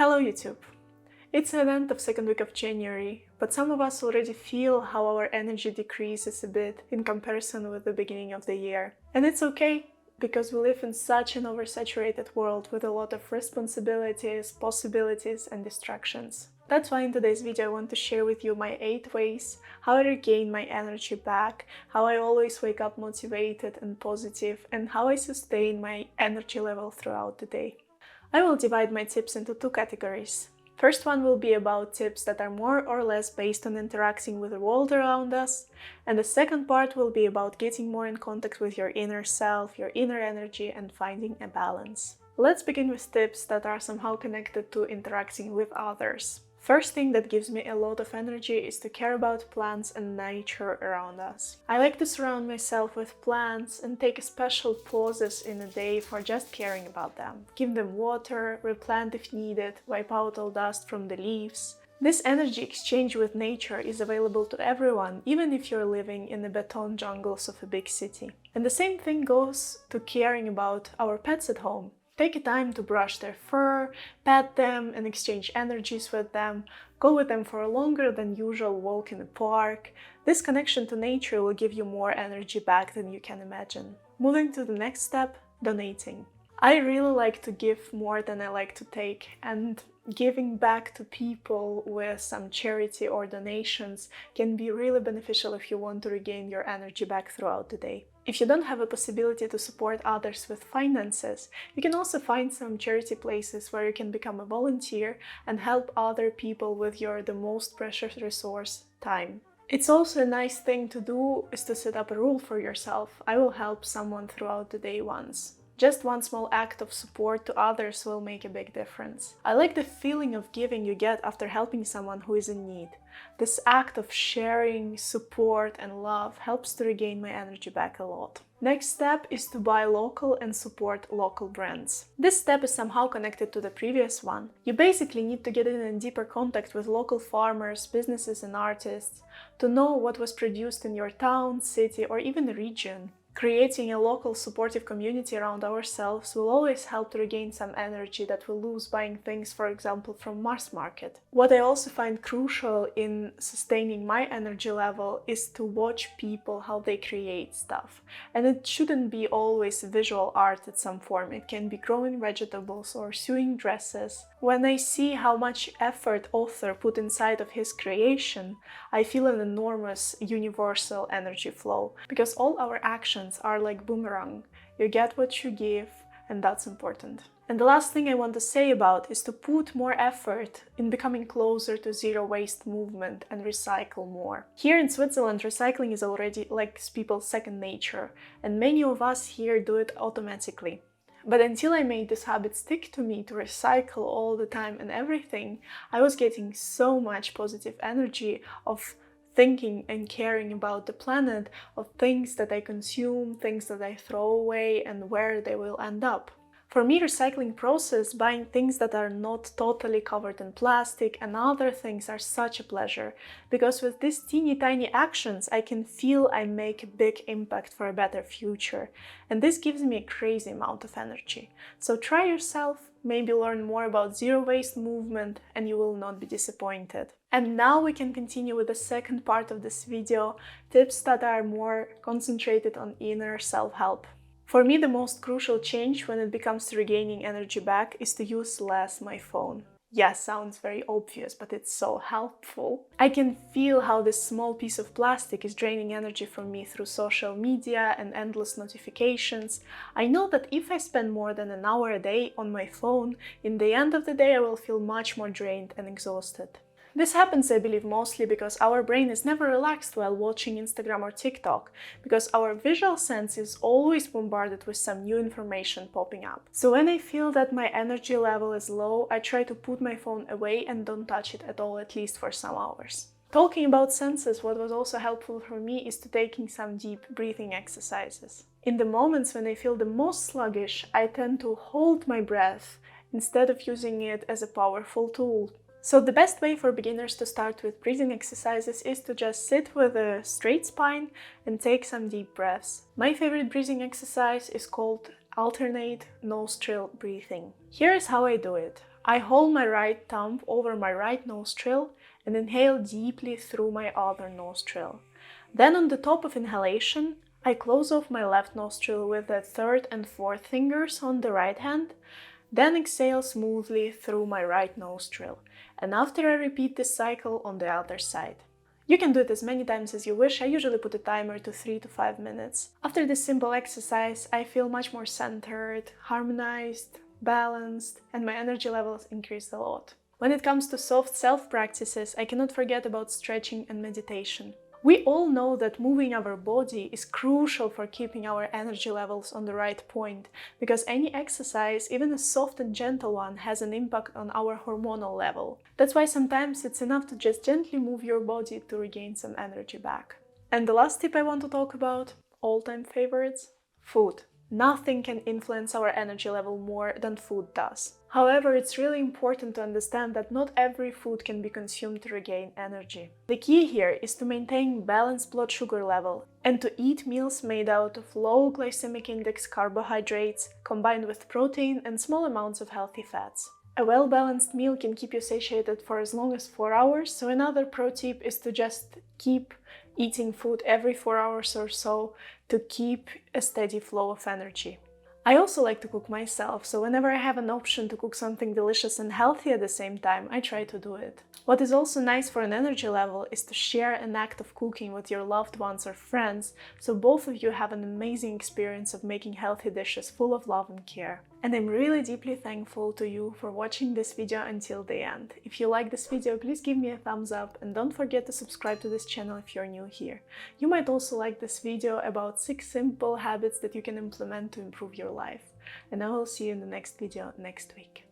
Hello YouTube! It's the end of second week of January, but some of us already feel how our energy decreases a bit in comparison with the beginning of the year. And it's okay, because we live in such an oversaturated world with a lot of responsibilities, possibilities and distractions. That's why in today's video I want to share with you my 8 ways how I regain my energy back, how I always wake up motivated and positive, and how I sustain my energy level throughout the day. I will divide my tips into 2 categories. First one will be about tips that are more or less based on interacting with the world around us, and the second part will be about getting more in contact with your inner self, your inner energy, and finding a balance. Let's begin with tips that are somehow connected to interacting with others. First thing that gives me a lot of energy is to care about plants and nature around us. I like to surround myself with plants and take special pauses in a day for just caring about them. Give them water, replant if needed, wipe out all dust from the leaves. This energy exchange with nature is available to everyone, even if you're living in the beton jungles of a big city. And the same thing goes to caring about our pets at home. Take a time to brush their fur, pet them and exchange energies with them, go with them for a longer than usual walk in the park. This connection to nature will give you more energy back than you can imagine. Moving to the next step, donating. I really like to give more than I like to take, and giving back to people with some charity or donations can be really beneficial if you want to regain your energy back throughout the day. If you don't have a possibility to support others with finances, you can also find some charity places where you can become a volunteer and help other people with the most precious resource, time. It's also a nice thing to do is to set up a rule for yourself. I will help someone throughout the day once. Just one small act of support to others will make a big difference. I like the feeling of giving you get after helping someone who is in need. This act of sharing, support and love helps to regain my energy back a lot. Next step is to buy local and support local brands. This step is somehow connected to the previous one. You basically need to get in deeper contact with local farmers, businesses and artists to know what was produced in your town, city or even region. Creating a local supportive community around ourselves will always help to regain some energy that we lose buying things, for example, from mass market. What I also find crucial in sustaining my energy level is to watch people how they create stuff. And it shouldn't be always visual art in some form. It can be growing vegetables or sewing dresses. When I see how much effort author put inside of his creation, I feel an enormous universal energy flow, because all our actions are like boomerang. You get what you give, and that's important. And the last thing I want to say about is to put more effort in becoming closer to zero waste movement and recycle more. Here in Switzerland, recycling is already like people's second nature, and many of us here do it automatically. But until I made this habit stick to me to recycle all the time and everything, I was getting so much positive energy of thinking and caring about the planet, of things that I consume, things that I throw away and where they will end up. For me, recycling process, buying things that are not totally covered in plastic and other things are such a pleasure, because with these teeny tiny actions I can feel I make a big impact for a better future, and this gives me a crazy amount of energy. So try yourself, maybe learn more about zero waste movement and you will not be disappointed. And now we can continue with the second part of this video, tips that are more concentrated on inner self-help. For me, the most crucial change when it comes to regaining energy back is to use less my phone. Yeah, sounds very obvious, but it's so helpful. I can feel how this small piece of plastic is draining energy from me through social media and endless notifications. I know that if I spend more than an hour a day on my phone, in the end of the day I will feel much more drained and exhausted. This happens, I believe, mostly because our brain is never relaxed while watching Instagram or TikTok, because our visual sense is always bombarded with some new information popping up. So when I feel that my energy level is low, I try to put my phone away and don't touch it at all, at least for some hours. Talking about senses, what was also helpful for me is to taking some deep breathing exercises. In the moments when I feel the most sluggish, I tend to hold my breath instead of using it as a powerful tool. So the best way for beginners to start with breathing exercises is to just sit with a straight spine and take some deep breaths. My favorite breathing exercise is called alternate nostril breathing. Here is how I do it. I hold my right thumb over my right nostril and inhale deeply through my other nostril. Then on the top of inhalation, I close off my left nostril with the third and fourth fingers on the right hand, then exhale smoothly through my right nostril. And after I repeat this cycle on the other side. You can do it as many times as you wish. I usually put a timer to 3 to 5 minutes. After this simple exercise, I feel much more centered, harmonized, balanced, and my energy levels increased a lot. When it comes to soft self-practices, I cannot forget about stretching and meditation. We all know that moving our body is crucial for keeping our energy levels on the right point, because any exercise, even a soft and gentle one, has an impact on our hormonal level. That's why sometimes it's enough to just gently move your body to regain some energy back. And the last tip I want to talk about, all-time favorites, food. Nothing can influence our energy level more than food does. However, it's really important to understand that not every food can be consumed to regain energy. The key here is to maintain balanced blood sugar level and to eat meals made out of low glycemic index carbohydrates combined with protein and small amounts of healthy fats. A well-balanced meal can keep you satiated for as long as 4 hours, so another pro tip is to just keep eating food every 4 hours or so to keep a steady flow of energy. I also like to cook myself, so whenever I have an option to cook something delicious and healthy at the same time, I try to do it. What is also nice for an energy level is to share an act of cooking with your loved ones or friends, so both of you have an amazing experience of making healthy dishes full of love and care. And I'm really deeply thankful to you for watching this video until the end. If you like this video, please give me a thumbs up and don't forget to subscribe to this channel if you're new here. You might also like this video about 6 simple habits that you can implement to improve your life. And I will see you in the next video next week.